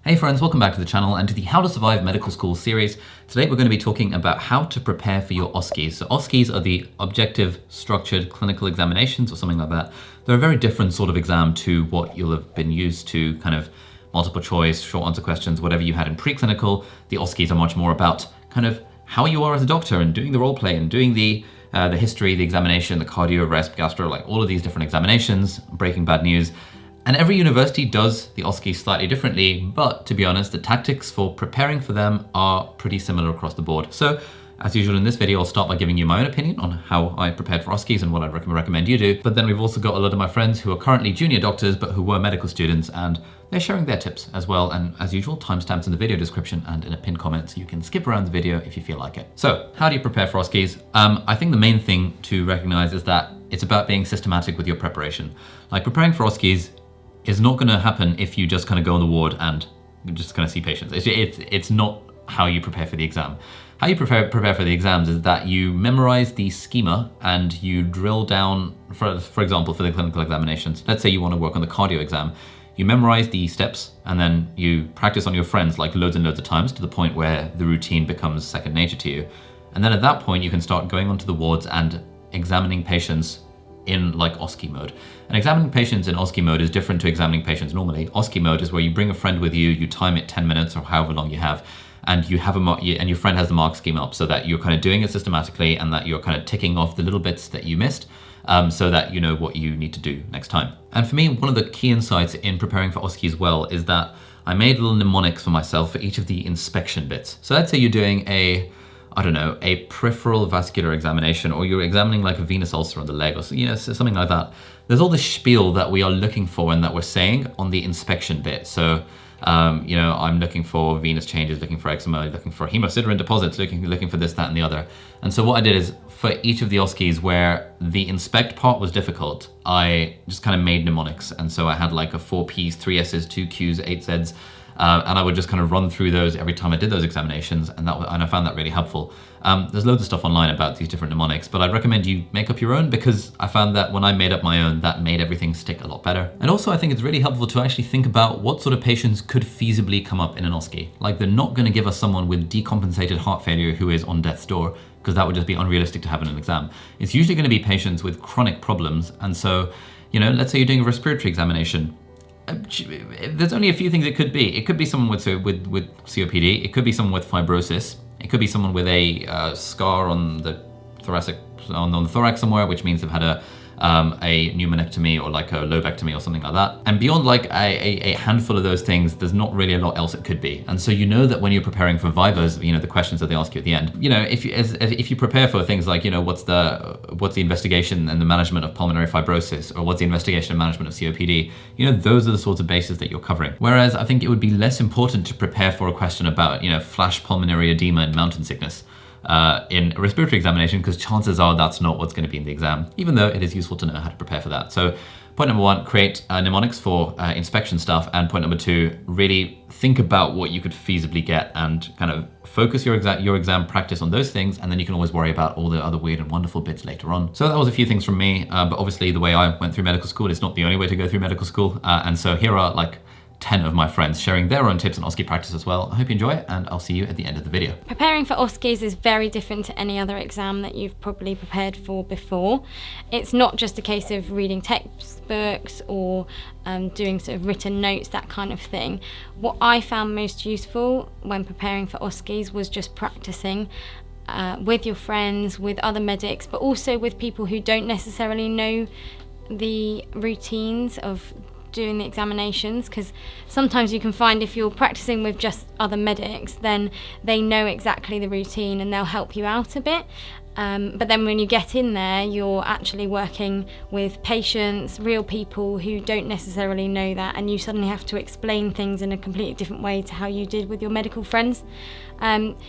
Hey friends, welcome back to the channel and to the How to Survive Medical School series. Today we're going to be talking about how to prepare for your OSCEs. So OSCEs are the Objective Structured Clinical Examinations or something like that. They're a very different sort of exam to what you'll have been used to, kind of multiple choice, short answer questions, whatever you had in preclinical. The OSCEs are much more about kind of how you are as a doctor and doing the role play and doing the history, the examination, the cardio, resp, gastro, like all of these different examinations, breaking bad news. And every university does the OSCEs slightly differently, but to be honest, the tactics for preparing for them are pretty similar across the board. So, as usual in this video, I'll start by giving you my own opinion on how I prepared for OSCEs and what I'd recommend you do. But then we've also got a lot of my friends who are currently junior doctors, but who were medical students, and they're sharing their tips as well. And as usual, timestamps in the video description and in a pinned comment, so you can skip around the video if you feel like it. So, how do you prepare for OSCEs? I think the main thing to recognize is that it's about being systematic with your preparation. Like preparing for OSCEs is not going to happen if you just kind of go on the ward and just kind of see patients. It's not how you prepare for the exam. How you prepare for the exams is that you memorize the schema and you drill down, for example, for the clinical examinations. Let's say you want to work on the cardio exam. You memorize the steps and then you practice on your friends like loads and loads of times to the point where the routine becomes second nature to you. And then at that point, you can start going onto the wards and examining patients in like OSCE mode. And examining patients in OSCE mode is different to examining patients normally. OSCE mode is where you bring a friend with you, you time it 10 minutes or however long you have, and you have and your friend has the mark scheme up so that you're kind of doing it systematically and that you're kind of ticking off the little bits that you missed so that you know what you need to do next time. And for me, one of the key insights in preparing for OSCEs well is that I made little mnemonics for myself for each of the inspection bits. So let's say you're doing a peripheral vascular examination, or you're examining like a venous ulcer on the leg or something like that. There's all this spiel that we are looking for and that we're saying on the inspection bit. So, I'm looking for venous changes, looking for eczema, looking for hemosiderin deposits, looking for this, that, and the other. And so what I did is for each of the OSCEs where the inspect part was difficult, I just kind of made mnemonics. And so I had like a 4 Ps, 3 Ss, 2 Qs, 8 Zs. And I would just kind of run through those every time I did those examinations, and I found that really helpful. There's loads of stuff online about these different mnemonics, but I'd recommend you make up your own because I found that when I made up my own, that made everything stick a lot better. And also I think it's really helpful to actually think about what sort of patients could feasibly come up in an OSCE. Like they're not gonna give us someone with decompensated heart failure who is on death's door, because that would just be unrealistic to have in an exam. It's usually gonna be patients with chronic problems, and so, let's say you're doing a respiratory examination. There's only a few things it could be. It could be someone with COPD. It could be someone with fibrosis. It could be someone with a scar on the on the thorax somewhere, which means they've had a pneumonectomy or like a lobectomy or something like that. And beyond like a handful of those things, there's not really a lot else it could be. And so you know that when you're preparing for vivas, the questions that they ask you at the end, if you prepare for things like, what's the investigation and the management of pulmonary fibrosis, or what's the investigation and management of COPD, those are the sorts of bases that you're covering. Whereas I think it would be less important to prepare for a question about, flash pulmonary edema and mountain sickness in a respiratory examination, because chances are that's not what's going to be in the exam, even though it is useful to know how to prepare for that. So point number 1, create mnemonics for inspection stuff. And point number 2, really think about what you could feasibly get and kind of focus your exam practice on those things, and then you can always worry about all the other weird and wonderful bits later on. So that was a few things from me, but obviously the way I went through medical school is not the only way to go through medical school. And so here are like 10 of my friends sharing their own tips on OSCE practice as well. I hope you enjoy it, and I'll see you at the end of the video. Preparing for OSCEs is very different to any other exam that you've probably prepared for before. It's not just a case of reading textbooks or doing sort of written notes, that kind of thing. What I found most useful when preparing for OSCEs was just practicing with your friends, with other medics, but also with people who don't necessarily know the routines of doing the examinations, because sometimes you can find if you're practicing with just other medics, then they know exactly the routine and they'll help you out a bit. But then when you get in there, you're actually working with patients, real people who don't necessarily know that, and you suddenly have to explain things in a completely different way to how you did with your medical friends.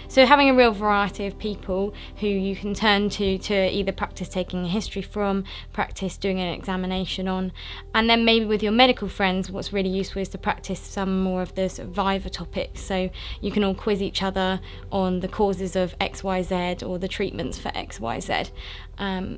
So having a real variety of people who you can turn to either practice taking a history from, practice doing an examination on, and then maybe with your medical friends, what's really useful is to practice some more of the sort of viva topics. So you can all quiz each other on the causes of XYZ or the treatments for XYZ.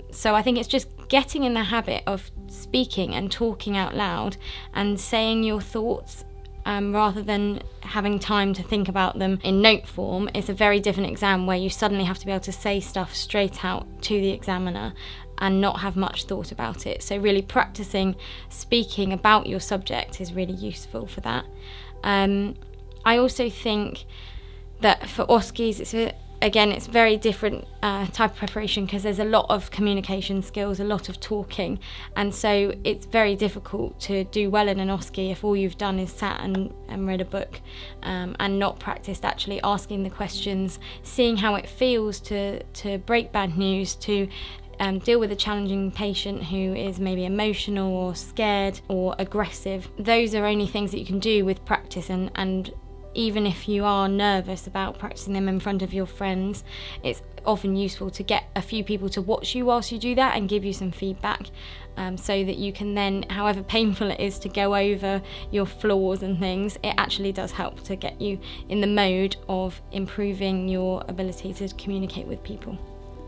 So I think it's just getting in the habit of speaking and talking out loud and saying your thoughts rather than having time to think about them in note form. It's a very different exam where you suddenly have to be able to say stuff straight out to the examiner and not have much thought about it. So really practicing speaking about your subject is really useful for that. I also think that for OSCEs, it's very different type of preparation, because there's a lot of communication skills, a lot of talking, and so it's very difficult to do well in an OSCE if all you've done is sat and read a book and not practiced actually asking the questions, seeing how it feels to break bad news, to deal with a challenging patient who is maybe emotional or scared or aggressive. Those are only things that you can do with practice, and even if you are nervous about practicing them in front of your friends, it's often useful to get a few people to watch you whilst you do that and give you some feedback, so that you can then, however painful it is to go over your flaws and things, it actually does help to get you in the mode of improving your ability to communicate with people.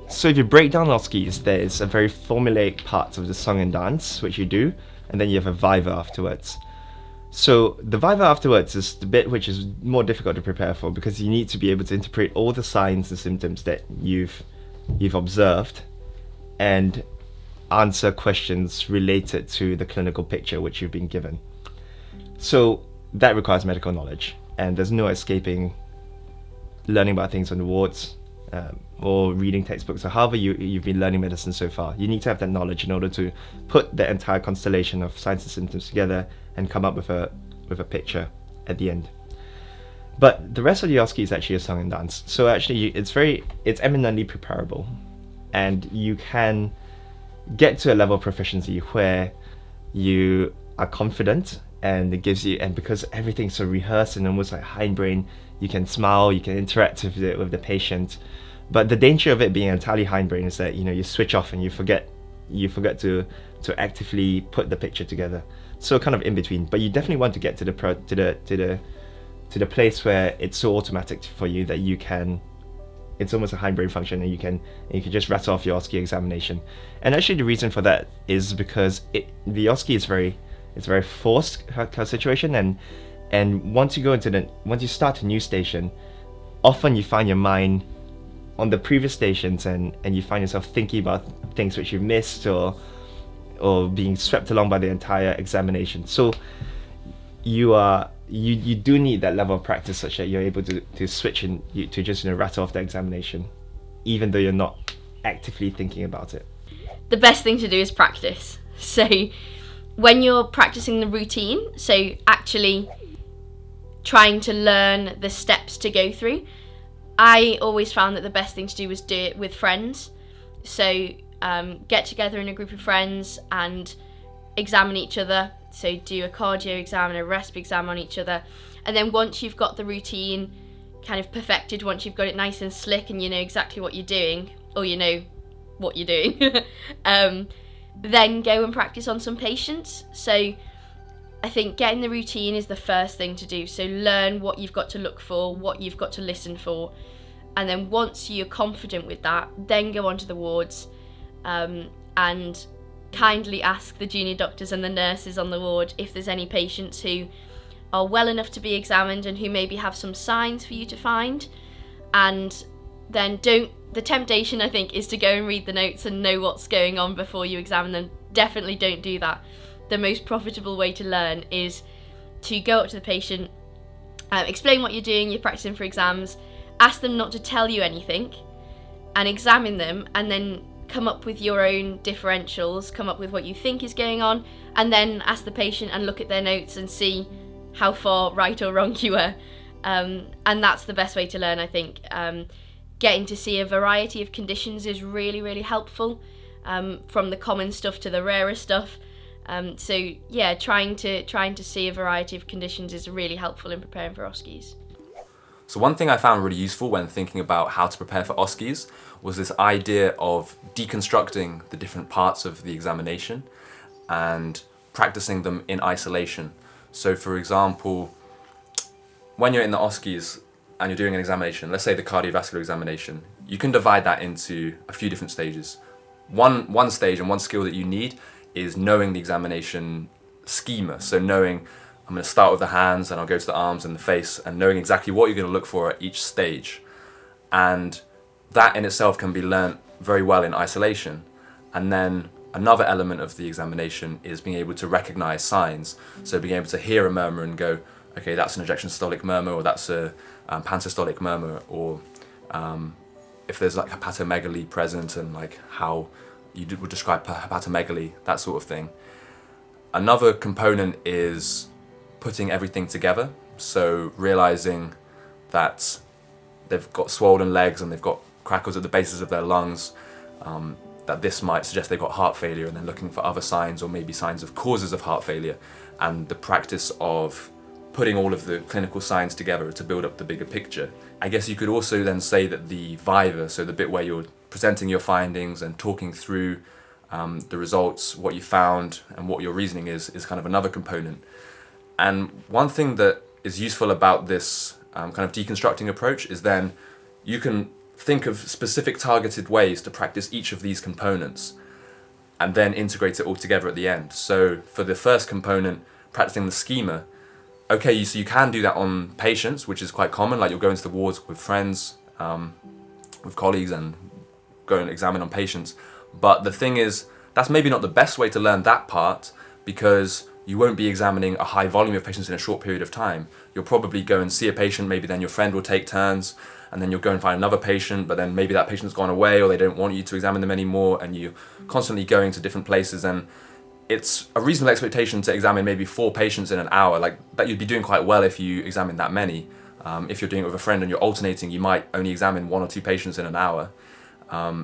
So if you break down OSCEs, there's a very formulaic part of the song and dance, which you do, and then you have a viva afterwards. So the viva afterwards is the bit which is more difficult to prepare for, because you need to be able to interpret all the signs and symptoms that you've observed and answer questions related to the clinical picture which you've been given. So that requires medical knowledge, and there's no escaping learning about things on the wards or reading textbooks, or however you've been learning medicine so far. You need to have that knowledge in order to put the entire constellation of signs and symptoms together and come up with a picture at the end. But the rest of the OSCE is actually a song and dance. So actually it's eminently preparable, and you can get to a level of proficiency where you are confident, and it gives you, and because everything's so rehearsed and almost like hindbrain, you can smile, you can interact with the patient. But the danger of it being entirely hindbrain is that you switch off and you forget to actively put the picture together. So kind of in between. But you definitely want to get to the place where it's so automatic for you that you can. It's almost a hindbrain function, and you can just rattle off your OSCE examination. And actually, the reason for that is because the OSCE is very forced kind of situation, and once you start a new station, often you find your mind on the previous stations, and you find yourself thinking about things which you've missed, or being swept along by the entire examination. So you do need that level of practice such that you're able to switch and to just rattle off the examination, even though you're not actively thinking about it. The best thing to do is practice. So when you're practicing the routine, so actually trying to learn the steps to go through, I always found that the best thing to do was do it with friends. So get together in a group of friends and examine each other. So do a cardio exam and a resp exam on each other. And then once you've got the routine kind of perfected, once you've got it nice and slick and you know exactly what you're doing, or you know what you're doing, then go and practice on some patients. So I think getting the routine is the first thing to do. So learn what you've got to look for, what you've got to listen for. And then once you're confident with that, then go onto the wards and kindly ask the junior doctors and the nurses on the ward if there's any patients who are well enough to be examined and who maybe have some signs for you to find. And then the temptation, I think, is to go and read the notes and know what's going on before you examine them. Definitely don't do that. The most profitable way to learn is to go up to the patient, explain what you're doing, you're practicing for exams, ask them not to tell you anything, and examine them, and then come up with your own differentials, come up with what you think is going on, and then ask the patient and look at their notes and see how far right or wrong you were. And that's the best way to learn, I think. Getting to see a variety of conditions is really, really helpful, from the common stuff to the rarer stuff. So yeah, trying to see a variety of conditions is really helpful in preparing for OSCEs. So one thing I found really useful when thinking about how to prepare for OSCEs was this idea of deconstructing the different parts of the examination and practicing them in isolation. So for example, when you're in the OSCEs and you're doing an examination, let's say the cardiovascular examination, you can divide that into a few different stages. One stage and one skill that you need is knowing the examination schema, so knowing I'm going to start with the hands, and I'll go to the arms and the face, and knowing exactly what you're going to look for at each stage. And that in itself can be learnt very well in isolation. And then another element of the examination is being able to recognize signs. So being able to hear a murmur and go, okay, that's an ejection systolic murmur, or that's a pansystolic murmur, or if there's like hepatomegaly present, and like how you would describe hepatomegaly, that sort of thing. Another component is putting everything together. So realizing that they've got swollen legs and they've got crackles at the bases of their lungs, that this might suggest they've got heart failure, and then looking for other signs or maybe signs of causes of heart failure, and the practice of putting all of the clinical signs together to build up the bigger picture. I guess you could also then say that the viva, so the bit where you're presenting your findings and talking through the results, what you found and what your reasoning is kind of another component. And one thing that is useful about this kind of deconstructing approach is then you can think of specific targeted ways to practice each of these components and then integrate it all together at the end. So for the first component, practicing the schema, okay, so you can do that on patients, which is quite common, like you'll go into the wards with friends, with colleagues, and go and examine on patients. But the thing is, that's maybe not the best way to learn that part, because you won't be examining a high volume of patients in a short period of time. You'll probably go and see a patient, maybe then your friend will take turns, and then you'll go and find another patient, but then maybe that patient's gone away, or they don't want you to examine them anymore, and you're constantly going to different places. And it's a reasonable expectation to examine maybe 4 patients in an hour. Like that, you'd be doing quite well if you examine that many. If you're doing it with a friend and you're alternating, you might only examine 1 or 2 patients in an hour.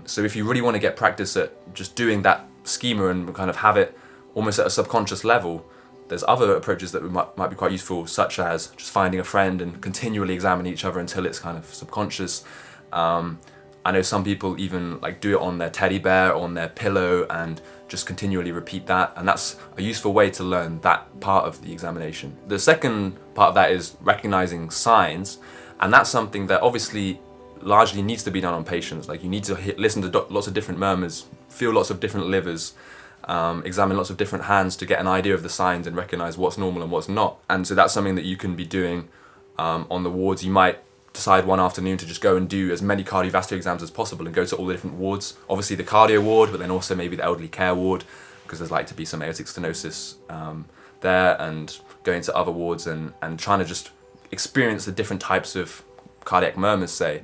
So if you really want to get practice at just doing that schema and kind of have it almost at a subconscious level, there's other approaches that might be quite useful, such as just finding a friend and continually examining each other until it's kind of subconscious. I know some people even like do it on their teddy bear or on their pillow and just continually repeat that, and that's a useful way to learn that part of the examination. The second part of that is recognizing signs, and that's something that obviously largely needs to be done on patients. Like you need to listen to lots of different murmurs, feel lots of different livers, examine lots of different hands to get an idea of the signs and recognize what's normal and what's not. And so that's something that you can be doing on the wards. You might decide one afternoon to just go and do as many cardiovascular exams as possible and go to all the different wards. Obviously the cardio ward, but then also maybe the elderly care ward, because there's like to be some aortic stenosis there, and going to other wards and trying to just experience the different types of cardiac murmurs, say.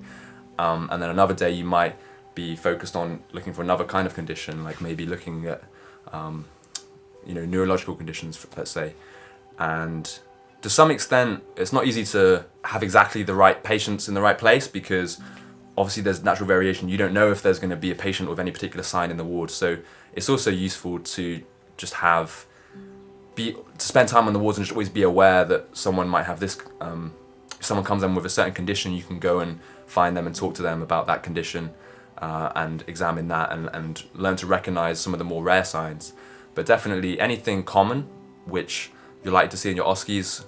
And then another day you might be focused on looking for another kind of condition, like maybe looking at neurological conditions, let's say. And to some extent, it's not easy to have exactly the right patients in the right place, because obviously there's natural variation. You don't know if there's going to be a patient with any particular sign in the ward. So it's also useful to just spend time on the wards and just always be aware that someone might have this. If someone comes in with a certain condition, you can go and find them and talk to them about that condition and examine that and learn to recognize some of the more rare signs. But definitely anything common, which you're likely to see in your OSCEs,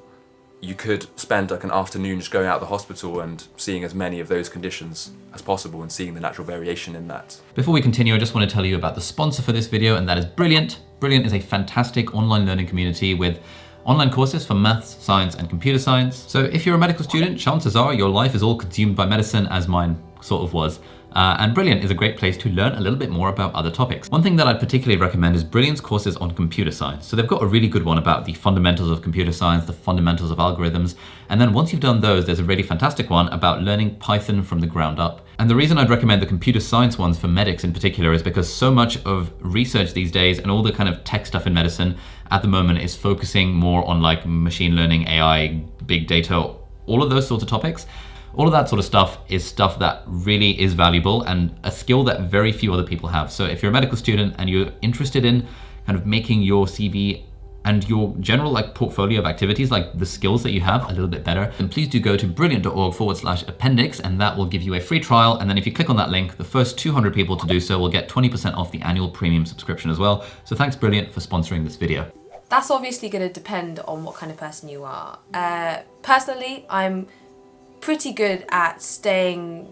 you could spend like an afternoon just going out of the hospital and seeing as many of those conditions as possible and seeing the natural variation in that. Before we continue, I just want to tell you about the sponsor for this video, and that is Brilliant. Brilliant is a fantastic online learning community with online courses for maths, science, and computer science. So if you're a medical student, chances are your life is all consumed by medicine, as mine sort of was. And Brilliant is a great place to learn a little bit more about other topics. One thing that I'd particularly recommend is Brilliant's courses on computer science. So they've got a really good one about the fundamentals of computer science, the fundamentals of algorithms. And then once you've done those, there's a really fantastic one about learning Python from the ground up. And the reason I'd recommend the computer science ones for medics in particular is because so much of research these days and all the kind of tech stuff in medicine at the moment is focusing more on like machine learning, AI, big data, all of those sorts of topics. All of that sort of stuff is stuff that really is valuable and a skill that very few other people have. So if you're a medical student and you're interested in kind of making your CV and your general like portfolio of activities, like the skills that you have a little bit better, then please do go to brilliant.org/appendix, and that will give you a free trial. And then if you click on that link, the first 200 people to do so will get 20% off the annual premium subscription as well. So thanks Brilliant for sponsoring this video. That's obviously going to depend on what kind of person you are. Personally, I'm pretty good at staying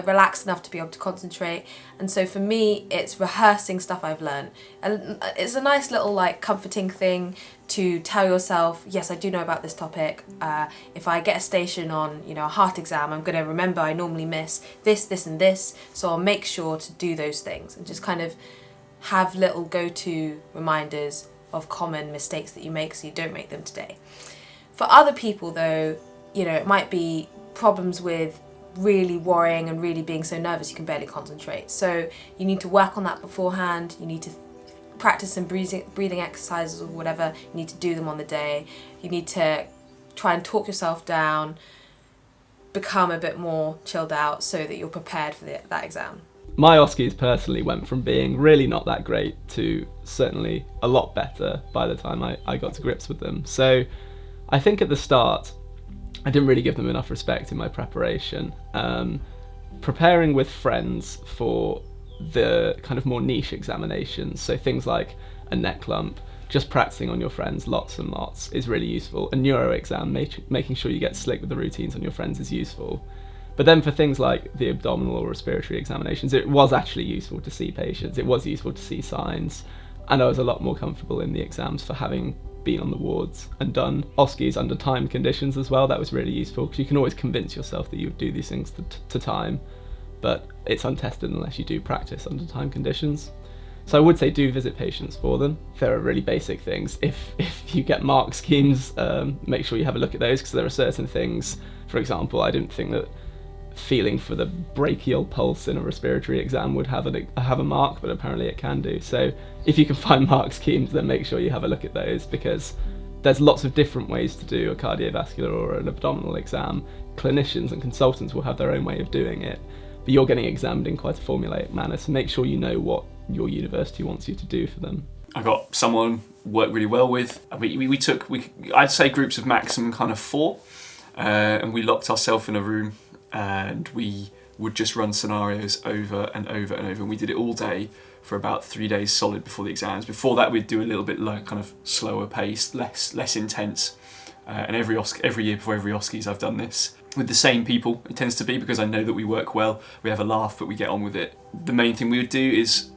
relaxed enough to be able to concentrate. And so for me, it's rehearsing stuff I've learned. And it's a nice little like comforting thing to tell yourself, yes, I do know about this topic. If I get a station on, a heart exam, I'm going to remember I normally miss this, this and this. So I'll make sure to do those things and just kind of have little go-to reminders of common mistakes that you make so you don't make them today. For other people though, it might be problems with really worrying and really being so nervous you can barely concentrate. So you need to work on that beforehand. You need to practice some breathing exercises or whatever. You need to do them on the day. You need to try and talk yourself down, become a bit more chilled out so that you're prepared for that exam. My OSCEs personally went from being really not that great to certainly a lot better by the time I got to grips with them. So I think at the start, I didn't really give them enough respect in my preparation. Preparing with friends for the kind of more niche examinations, so things like a neck lump, just practicing on your friends lots and lots is really useful. A neuro exam, making sure you get slick with the routines on your friends is useful. But then for things like the abdominal or respiratory examinations, it was actually useful to see patients, it was useful to see signs, and I was a lot more comfortable in the exams for having been on the wards and done OSCEs under timed conditions as well. That was really useful because you can always convince yourself that you would do these things to time, but it's untested unless you do practice under time conditions. So I would say do visit patients for them. There are really basic things. If you get mark schemes, make sure you have a look at those, because there are certain things, for example, I didn't think that feeling for the brachial pulse in a respiratory exam would have a mark, but apparently it can do. So if you can find mark schemes, then make sure you have a look at those, because there's lots of different ways to do a cardiovascular or an abdominal exam. Clinicians and consultants will have their own way of doing it, but you're getting examined in quite a formulaic manner, so make sure you know what your university wants you to do for them. I got someone worked really well with. We took I'd say groups of maximum kind of 4, and we locked ourselves in a room and we would just run scenarios over and over and over, and we did it all day for about 3 days solid before the exams. Before that we'd do a little bit like kind of slower paced, less intense, and every year before every OSCEs I've done this with the same people. It tends to be because I know that we work well, we have a laugh, but we get on with it. The main thing we would do is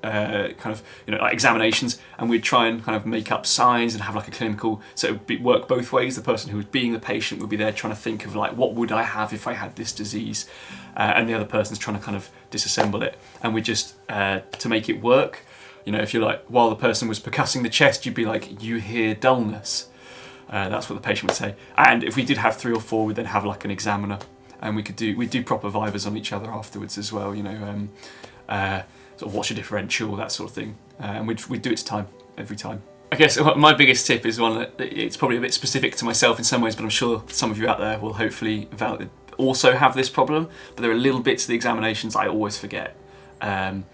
like examinations, and we'd try and kind of make up signs and have like a clinical, so it would work both ways. The person who was being the patient would be there trying to think of like, what would I have if I had this disease, and the other person's trying to kind of disassemble it, and we just to make it work, if you're like, while the person was percussing the chest, you'd be like, you hear dullness, that's what the patient would say. And if we did have 3 or 4, we'd then have like an examiner, and we'd do proper vivas on each other afterwards as well, sort of what's your differential, that sort of thing, and we'd do it to time every time. I guess my biggest tip is one that it's probably a bit specific to myself in some ways, but I'm sure some of you out there will hopefully also have this problem, but there are little bits of the examinations I always forget, and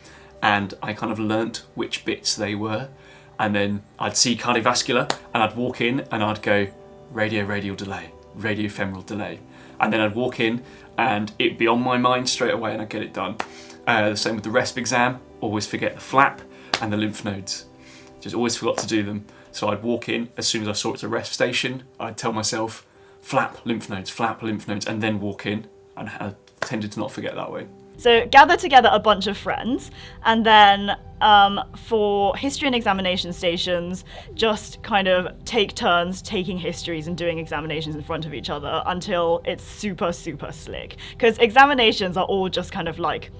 I kind of learnt which bits they were, and then I'd see cardiovascular and I'd walk in and I'd go radial delay, radiofemoral delay, and then I'd walk in and it'd be on my mind straight away and I'd get it done. The same with the resp exam, always forget the flap and the lymph nodes. Just always forgot to do them. So I'd walk in, as soon as I saw it's a resp station, I'd tell myself, flap lymph nodes, and then walk in, and I tended to not forget that way. So gather together a bunch of friends, and then for history and examination stations, just kind of take turns taking histories and doing examinations in front of each other until it's super, super slick. Because examinations are all just kind of like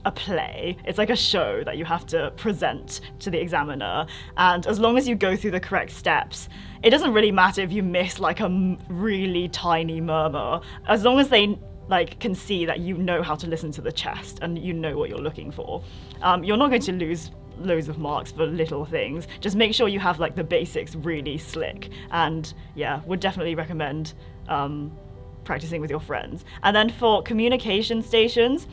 a play. It's like a show that you have to present to the examiner, and as long as you go through the correct steps, it doesn't really matter if you miss like a really tiny murmur, as long as they can see that you know how to listen to the chest and you know what you're looking for. You're not going to lose loads of marks for little things. Just make sure you have like the basics really slick, and would definitely recommend practicing with your friends. And then for communication stations,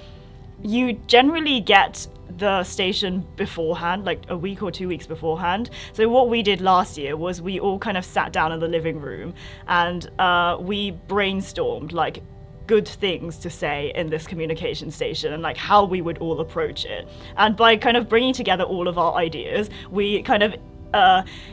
you generally get the station beforehand, like a week or 2 weeks beforehand. So what we did last year was we all kind of sat down in the living room and we brainstormed like good things to say in this communication station and like how we would all approach it. And by kind of bringing together all of our ideas, we kind of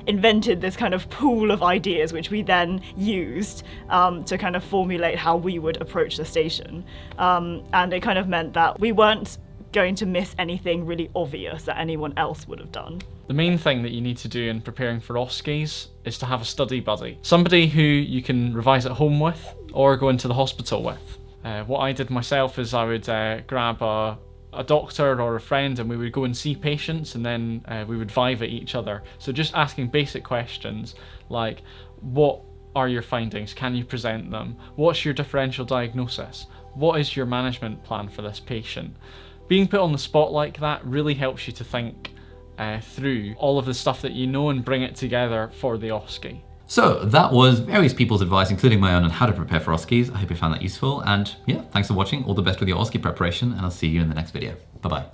invented this kind of pool of ideas which we then used to kind of formulate how we would approach the station. And it kind of meant that we weren't going to miss anything really obvious that anyone else would have done. The main thing that you need to do in preparing for OSCEs is to have a study buddy. Somebody who you can revise at home with or go into the hospital with. What I did myself is I would grab a doctor or a friend and we would go and see patients, and then we would viva each other. So just asking basic questions like, what are your findings? Can you present them? What's your differential diagnosis? What is your management plan for this patient? Being put on the spot like that really helps you to think through all of the stuff that you know and bring it together for the OSCE. So that was various people's advice, including my own, on how to prepare for OSCEs. I hope you found that useful. And yeah, thanks for watching. All the best with your OSCE preparation, and I'll see you in the next video. Bye-bye.